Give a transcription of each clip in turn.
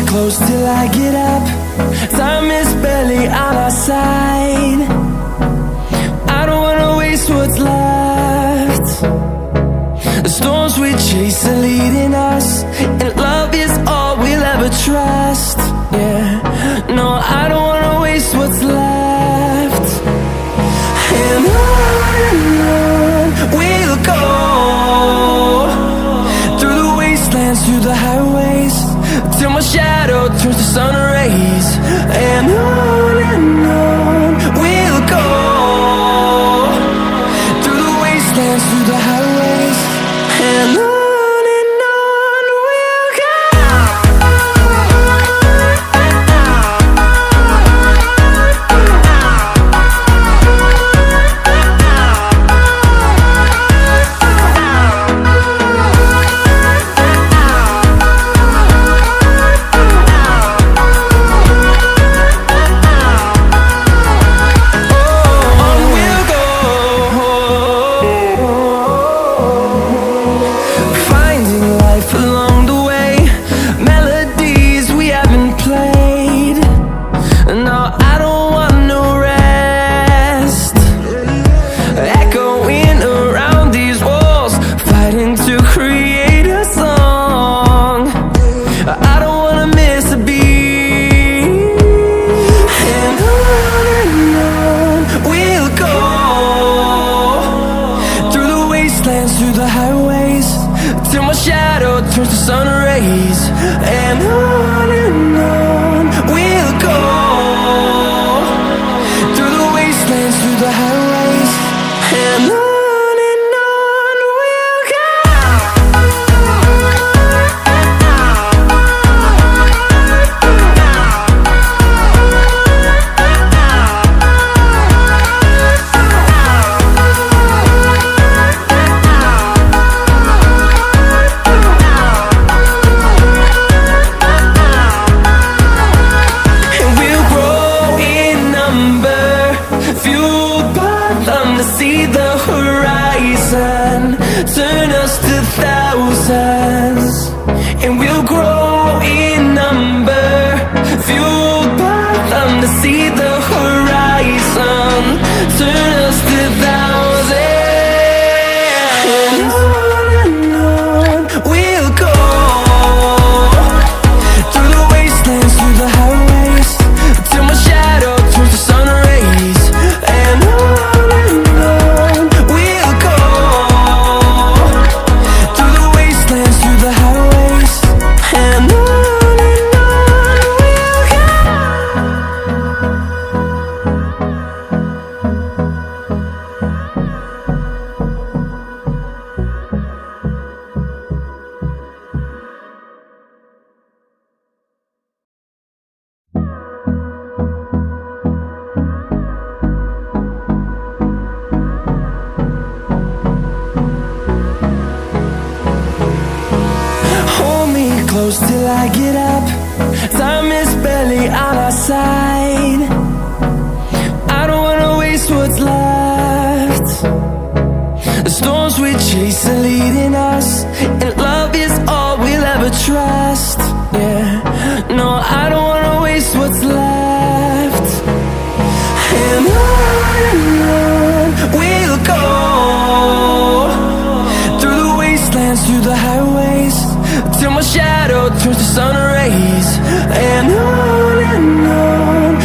close till I get up. Time is barely on our side. I don't wanna waste what's left. The storms we chase are leading us, and love is all we'll ever trust. Yeah, no, I don't wanna waste what's left. And on we'll go, through the wastelands, through the highways, till my shadow turns to sun rays. And on we'll go, through the wastelands, through the highways, and on we'll go. Through the highways, till my shadow turns to sun rays. And on we'll go, through the wastelands, through the highways, and on we'll go. See the horizon, turn us to thousands, and we'll grow in number, fueled by them. To see the horizon, turn us to thousands, and on we'll go, through the wastelands, through the highways, till my shadow turns to sun rays. And on close till I get up. Time is barely on our side. I don't wanna waste what's left. The storms we chase are leading us, and love is all we'll ever trust. Yeah, no, I don't wanna waste what's left. And on we'll go, through the wastelands, through the highways, till my shadow turns to sun rays. And on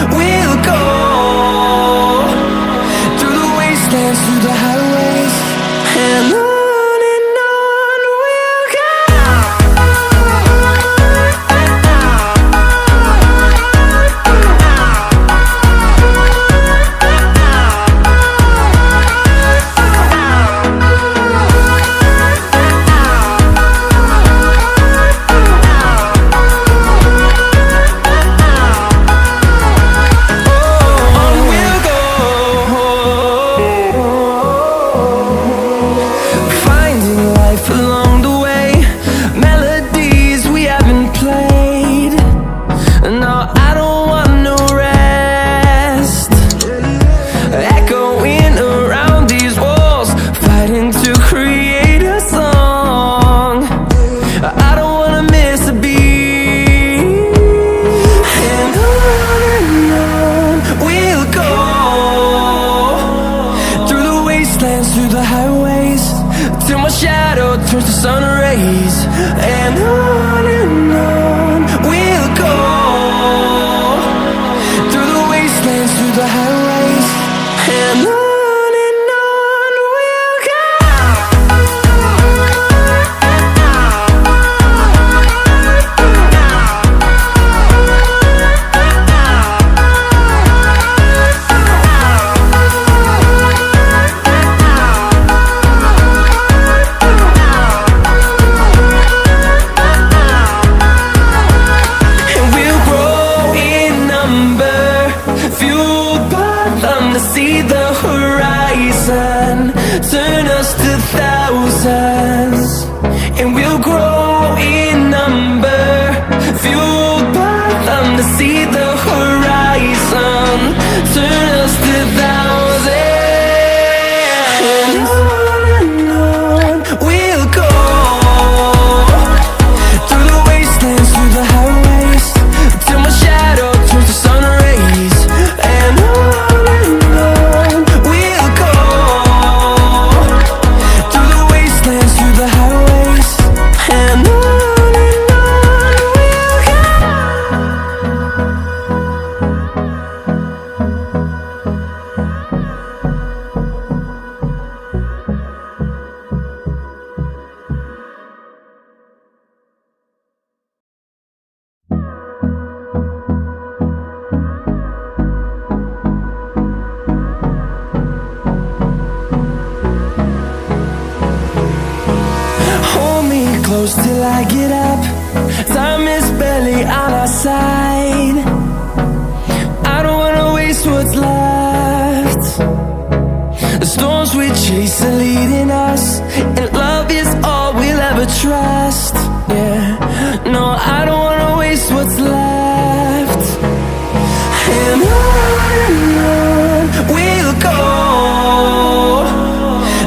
fueled by them to see the horizon. Turn us to thousands, and we'll grow in number. Fueled by them to see the horizon. Turn us to thousands, and on we'll go. Through the wastelands, through the highways, till my shadow turns to sun rays. And on we'll go. Through the wastelands, through the highways, and on we'll go. Hold me close till I get up. Time is barely on our side. I don't wanna waste what's left. The storms we chase are leading us, and love is all we'll ever trust. Yeah, no, I don't wanna waste what's left. And on we'll go.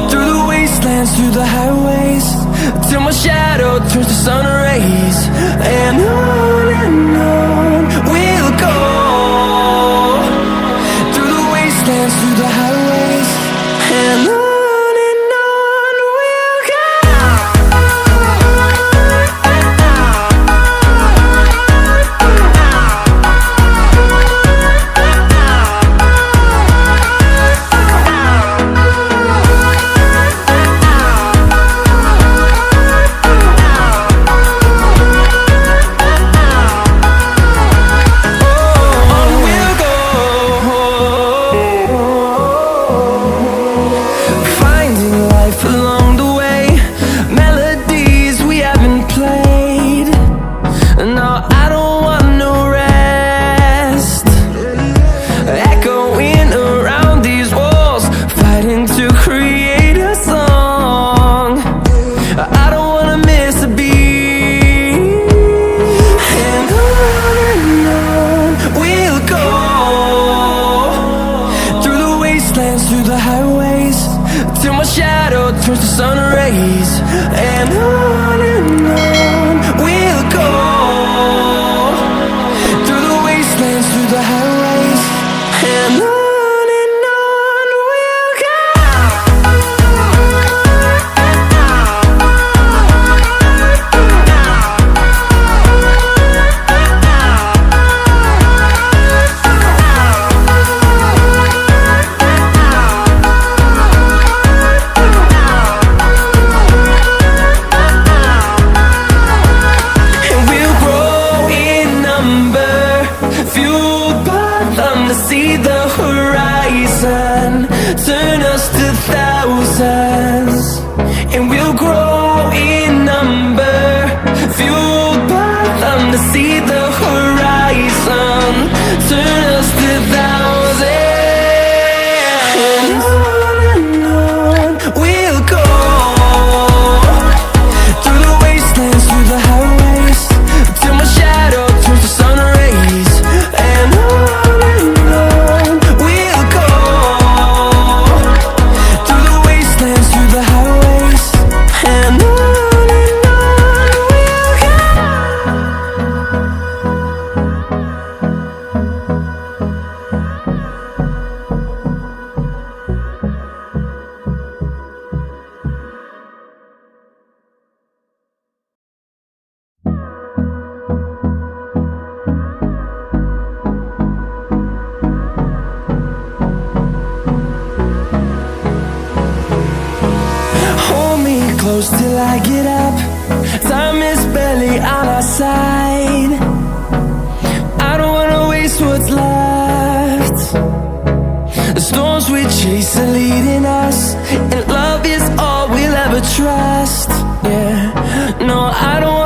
Through the wastelands, through the highways, till my shadow turns to sun rays. And on we'll go. Through the wastelands, through the highways, and on we'll go. Finding life along the way, melodies we haven't played. No, I don't want no rest. Echoing around these walls, fighting to create a song. I don't wanna miss a beat. And on we'll go. Through the wastelands, through the highways, till my shadow turns to sun rays. And on we'll go. Through the wastelands, through the highways, and on we'll go. And we'll grow in number, fueled by them to see the horizon. Turn us to thousands, and we'll grow in number, fueled by them to see the horizon. Turn us to thousands, and on we'll go. Through the wastelands, through the highways, till my shadow turns to sun rays. And on we'll go. Through the wastelands, through the highways, and on we'll go. Hold me close till I get up. Time is barely on our side. I don't wanna waste what's left. The storms we chase are leading us, and love is all we'll ever trust. Yeah, no, I don't